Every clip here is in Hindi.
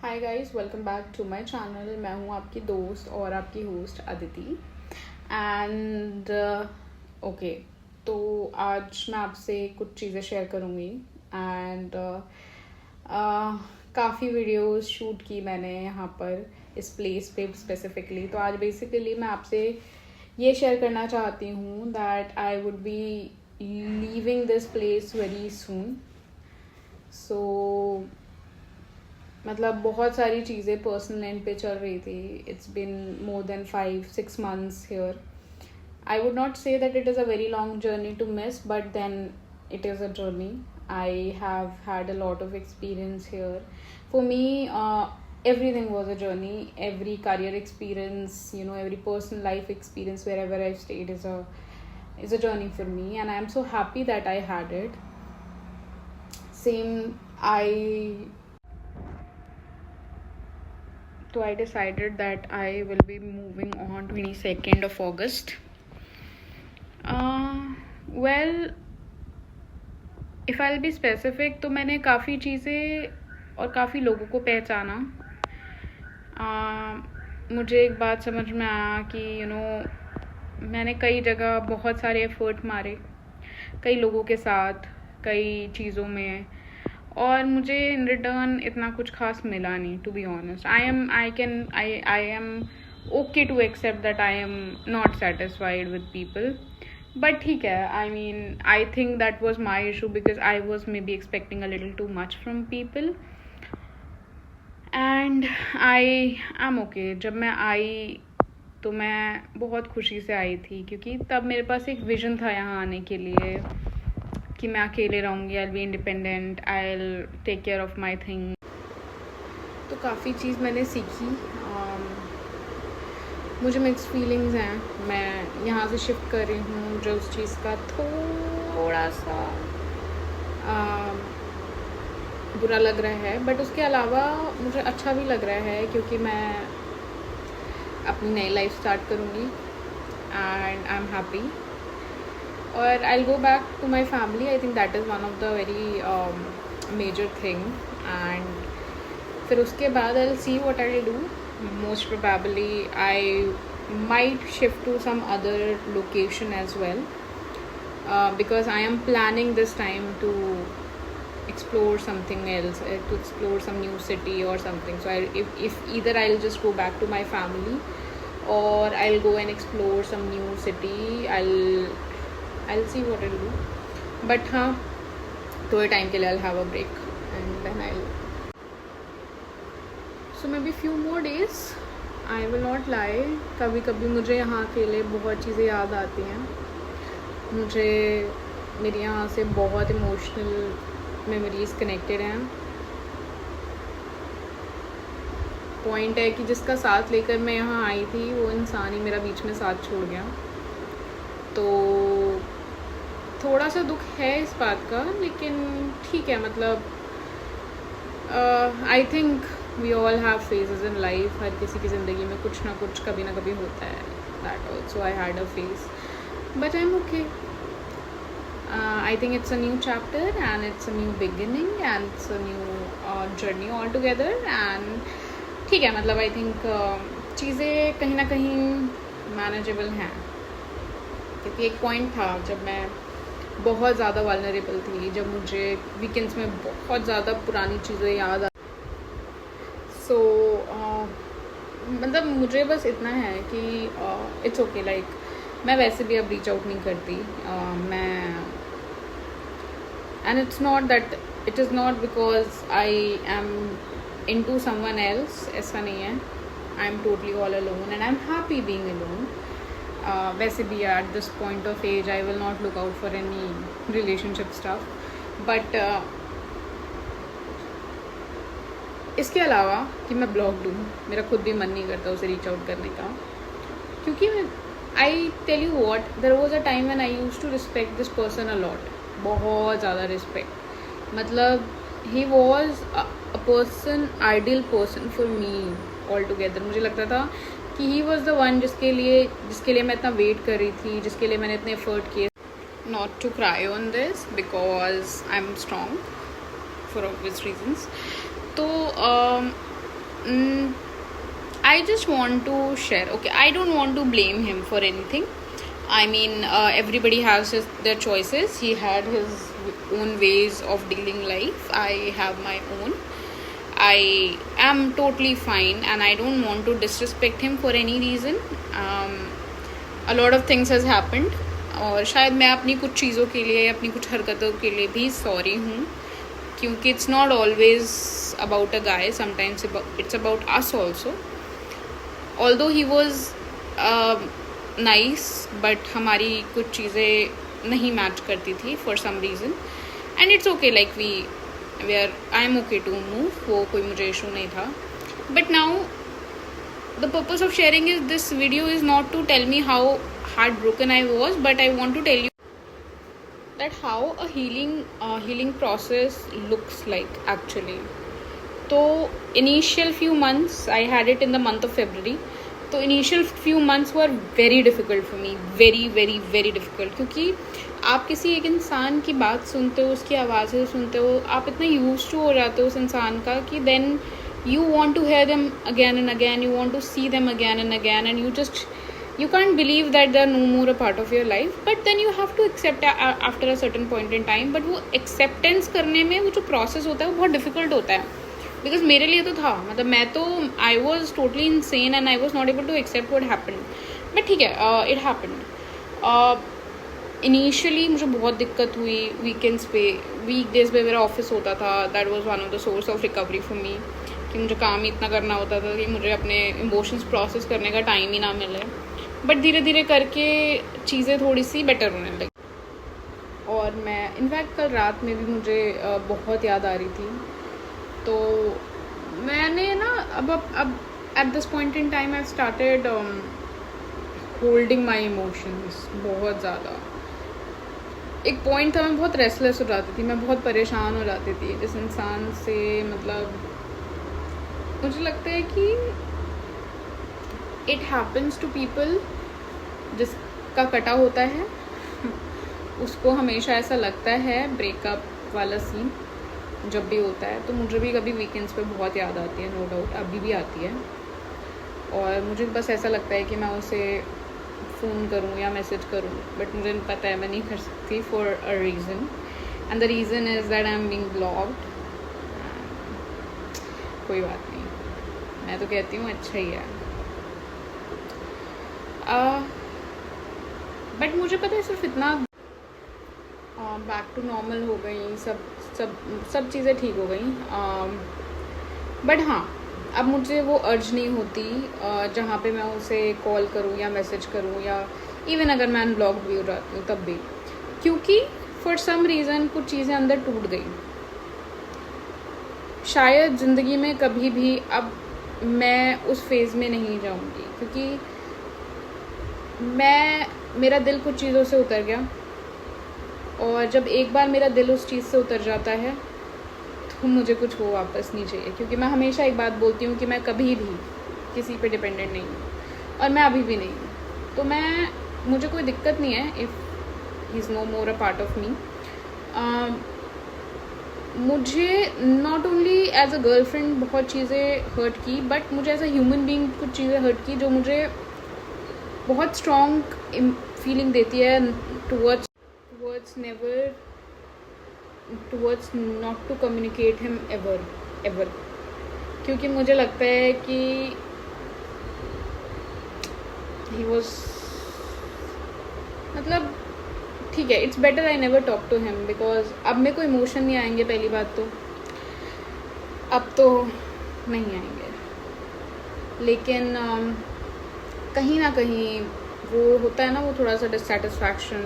Hi guys, welcome back to my channel. मैं हूँ आपकी दोस्त और आपकी होस्ट अदिति। एंड ओके, तो आज मैं आपसे कुछ चीज़ें शेयर करूँगी। एंड काफ़ी वीडियोस शूट की मैंने यहाँ पर इस प्लेस पे स्पेसिफिकली। तो आज बेसिकली मैं आपसे ये शेयर करना चाहती हूँ that I would be leaving this place very soon. So मतलब बहुत सारी चीज़ें पर्सनल एंड पे चल रही थी। It's been more than 5-6 months here. I would not say that it is a very long journey to miss, but then it is a journey. I have had a lot of experience here. For me, everything was a journey. Every career experience, every personal life experience wherever I've stayed is a journey for me, and I am so happy that I had it. So I decided that I will be moving on 22nd of August. Well, if I'll be specific, तो मैंने काफ़ी चीज़ें और काफ़ी लोगों को पहचाना। मुझे एक बात समझ में आया कि मैंने कई जगह बहुत सारे एफर्ट मारे, कई लोगों के साथ, कई चीज़ों में, और मुझे इन रिटर्न इतना कुछ खास मिला नहीं। To be honest, I am okay to accept that I am not satisfied with people, but ठीक है। I think that was my issue because I was maybe expecting a little too much from people, and I am okay. जब मैं आई तो मैं बहुत खुशी से आई थी, क्योंकि तब मेरे पास एक विजन था यहाँ आने के लिए कि मैं अकेले रहूँगी, I will be independent, I will take care of my thing. तो काफ़ी चीज़ मैंने सीखी। मुझे मिक्स फीलिंग्स हैं। मैं यहाँ से शिफ्ट कर रही हूँ, जो उस चीज़ का थोड़ा सा बुरा लग रहा है, बट उसके अलावा मुझे अच्छा भी लग रहा है, क्योंकि मैं अपनी नई लाइफ स्टार्ट करूँगी एंड आई एम हैप्पी। और I will go back to my family. I think that is one of the very major thing. And फिर उसके बाद I will see what I will do. Most probably I might shift to some other location as well, because I am planning this time to explore something else, to explore some new city or something. So if either I'll just go back to my family, or I'll go and explore some new city. I'll see what I'll do. But हाँ, थोड़े टाइम के लिए I'll have a break, and then so maybe few more days. I will not lie. कभी कभी मुझे यहाँ अकेले बहुत चीज़ें याद आती हैं। मुझे मेरे यहाँ से बहुत इमोशनल मेमोरीज कनेक्टेड हैं। पॉइंट है कि जिसका साथ लेकर मैं यहाँ आई थी, वो इंसान ही मेरा बीच में साथ छोड़ गया। तो थोड़ा सा दुख है इस बात का, लेकिन ठीक है। मतलब I think we all have phases in life. हर किसी की ज़िंदगी में कुछ ना कुछ कभी ना कभी होता है। That also I had a phase, but I'm okay. I think it's a new chapter, and it's a new beginning, and it's a new journey altogether. And ठीक है, मतलब I think चीज़ें कहीं ना कहीं मैनेजेबल हैं, क्योंकि एक पॉइंट था जब मैं बहुत ज़्यादा वल्नरेबल थी, जब मुझे वीकेंड्स में बहुत ज़्यादा पुरानी चीज़ें याद आ। सो मतलब मुझे बस इतना है कि इट्स ओके। लाइक मैं वैसे भी अब रीच आउट नहीं करती। And it's not that, it is not because I am into someone else. ऐसा नहीं है। I am totally all alone, and I am happy being alone. वैसे भी at this point of age I will not look out for any relationship stuff, but इसके अलावा कि मैं ब्लॉक दूँ, मेरा खुद भी मन नहीं करता उसे रीच आउट करने का, क्योंकि I tell you what, there was a time when I used to respect this person a lot. बहुत ज़्यादा respect. मतलब he was a person, ideal person for me altogether. मुझे लगता था कि he was the one जिसके लिए मैं इतना वेट कर रही थी, जिसके लिए मैंने इतने एफर्ट किए. Not to cry on this because I'm strong for obvious reasons. तो mm, I just want to share. Okay, I don't want to blame him for anything. I mean, everybody has their choices. He had his own ways of dealing life. I have my own. I am totally fine, and I don't want to disrespect him for any reason. A lot of things has happened, और शायद मैं अपनी कुछ चीज़ों के लिए, अपनी कुछ हरकतों के लिए भी सॉरी हूँ, क्योंकि it's not always about a guy. Sometimes it's about us also. Although he was nice, but हमारी कुछ चीज़ें नहीं मैच करती थी for some reason, and it's okay, like we are, I am okay to move. वो कोई मुझे इशू नहीं था. But now the purpose of sharing is this video is not to tell me how heartbroken I was, but I want to tell you that how a healing process looks like actually. तो initial few months, I had it in the month of February. तो initial few months were very difficult for me, very very very difficult, क्योंकि आप किसी एक इंसान की बात सुनते हो, उसकी आवाज़ें सुनते हो, आप इतना यूज टू हो जाते हो उस इंसान का कि then you want to hear them again and again, you want to see them again and again, and you can't believe that they're no more a part of your life, but then you have to accept after a certain point in time. But वो acceptance करने में वो जो process होता है वो बहुत difficult होता है, because मेरे लिए तो था, मतलब मैं तो I was totally insane and I was not able to accept what happened. but ठीक है, it happened. Initially मुझे बहुत दिक्कत हुई. वीकेंड्स पे, वीकडेज पे मेरा ऑफिस होता था. That was one of the source of recovery for me, कि मुझे काम ही इतना करना होता था कि मुझे अपने इमोशंस प्रोसेस करने का टाइम ही ना मिले. बट धीरे धीरे करके चीज़ें थोड़ी सी बेटर होने लगी. और मैं इनफैक्ट कल रात में भी मुझे बहुत याद आ रही थी. तो मैंने ना अब eight this point in time I started holding my emotions बहुत ज़्यादा. एक पॉइंट था मैं बहुत रेस्टलेस हो जाती थी, मैं बहुत परेशान हो जाती थी जिस इंसान से. मतलब मुझे लगता है कि इट हैपन्स टू पीपल, जिसका कटा होता है उसको हमेशा ऐसा लगता है. ब्रेकअप वाला सीन जब भी होता है, तो मुझे भी कभी वीकेंड्स पे बहुत याद आती है, नो डाउट अभी भी आती है. और मुझे बस ऐसा लगता है कि मैं उसे फ़ोन करूं या मैसेज करूं, बट मुझे पता है मैं नहीं कर सकती for a reason, and the reason is that I am being blocked. कोई बात नहीं, मैं तो कहती हूँ अच्छा ही है. बट मुझे पता है सिर्फ इतना, बैक टू नॉर्मल हो गई, सब चीज़ें ठीक हो गई. बट हाँ, अब मुझे वो अर्ज नहीं होती जहाँ पे मैं उसे कॉल करूँ या मैसेज करूँ, या इवन अगर मैं अनब्लॉक भी हो जाती हूँ तब भी, क्योंकि फॉर सम रीज़न कुछ चीज़ें अंदर टूट गई. शायद ज़िंदगी में कभी भी अब मैं उस फेज़ में नहीं जाऊँगी, क्योंकि मेरा दिल कुछ चीज़ों से उतर गया. और जब एक बार मेरा दिल उस चीज़ से उतर जाता है तो मुझे कुछ वो वापस नहीं चाहिए. क्योंकि मैं हमेशा एक बात बोलती हूँ कि मैं कभी भी किसी पे डिपेंडेंट नहीं हूँ, और मैं अभी भी नहीं हूँ. तो मुझे कोई दिक्कत नहीं है if he is no more a part of me. मुझे not only as a girlfriend बहुत चीज़ें हर्ट की, बट मुझे एज अ ह्यूमन बीइंग कुछ चीज़ें हर्ट की जो मुझे बहुत स्ट्रॉन्ग फीलिंग देती है towards not to communicate him ever. क्योंकि मुझे लगता है कि ही वॉज, मतलब ठीक है, it's better I never talk to him, because अब मेरे को इमोशन नहीं आएंगे. पहली बात तो अब तो नहीं आएंगे, लेकिन कहीं ना कहीं वो होता है ना, वो थोड़ा सा डिससेटिस्फैक्शन,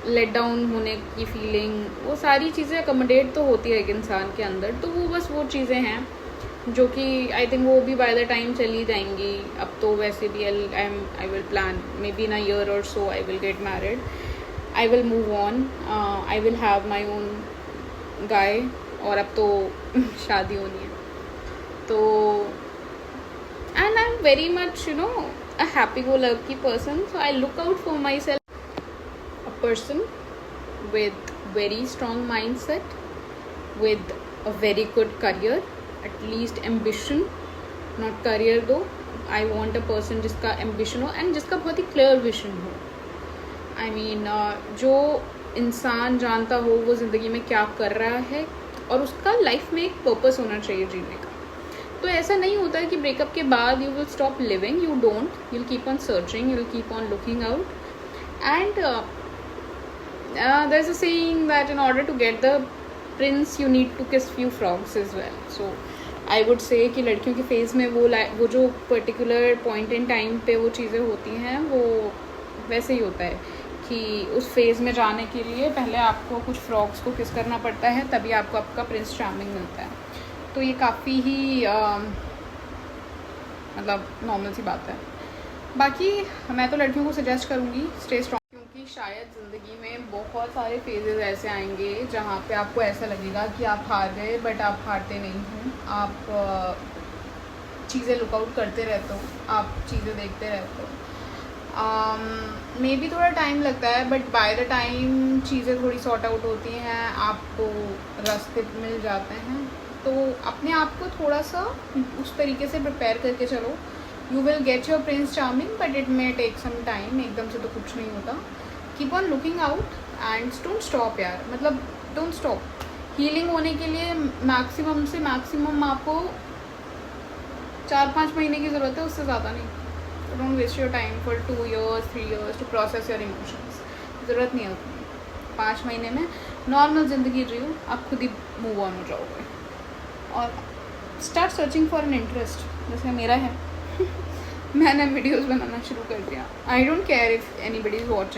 लेट डाउन होने की फीलिंग, वो सारी चीज़ें अकोमोडेट तो होती है एक इंसान के अंदर. तो वो बस वो चीज़ें हैं जो कि आई थिंक वो भी बाय द टाइम चली जाएंगी. अब तो वैसे भी I will plan maybe in a year और so I will get married, I will move on, I will have my own guy. और अब तो शादी होनी है. तो and I am very much a happy-go-lucky person, so I look out for myself a person with very strong mindset, with a very good career, at least ambition, not career दो। आई वॉन्ट अ पर्सन जिसका एम्बिशन हो एंड जिसका बहुत ही क्लियर विजन हो। आई मीन जो इंसान जानता हो वो ज़िंदगी में क्या कर रहा है और उसका लाइफ में एक पर्पस होना चाहिए जीने का। तो ऐसा नहीं होता है कि ब्रेकअप के बाद you will stop living, you don't, you will keep on searching, you will keep on looking out and there is a saying that in order to get the prince you need to kiss few frogs as well. So I would say कि लड़कियों के फेज़ में वो जो पर्टिकुलर पॉइंट इन टाइम पे वो चीज़ें होती हैं वो वैसे ही होता है कि उस फेज़ में जाने के लिए पहले आपको कुछ फ्रॉग्स को किस करना पड़ता है, तभी आपको आपका प्रिंस चार्मिंग मिलता है। तो ये काफ़ी ही मतलब नॉर्मल सी बात है। बाकी मैं तो लड़कियों को सजेस्ट करूँगी स्टे स्ट्रॉन्ग, क्योंकि शायद ज़िंदगी में बहुत सारे फेजेस ऐसे आएंगे जहाँ पे आपको ऐसा लगेगा कि आप हार गए, बट आप हारते नहीं हो। आप चीज़ें लुकआउट करते रहते हो, आप चीज़ें देखते रहते हो। मे बी थोड़ा टाइम लगता है, बट बाय द टाइम चीज़ें थोड़ी सॉर्ट आउट होती हैं, आपको रास्ते मिल जाते हैं। तो अपने आप को थोड़ा सा उस तरीके से प्रिपेयर करके चलो। You will get your prince charming, but it may take some time, एकदम से तो कुछ नहीं होता। Keep on looking out and don't stop यार, मतलब डोंट स्टॉप। हीलिंग होने के लिए मैक्सिमम से मैक्सिमम आपको 4-5 महीने की ज़रूरत है, उससे ज़्यादा नहीं। Don't waste your time for 2 years 3 years to process your emotions. ज़रूरत नहीं है उतनी। 5 महीने में नॉर्मल ज़िंदगी जियो, आप खुद ही मूव ऑन हो जाओगे और start searching for an interest, जैसे मेरा है। मैंने वीडियोस बनाना शुरू कर दिया। I don't care if anybody is watching.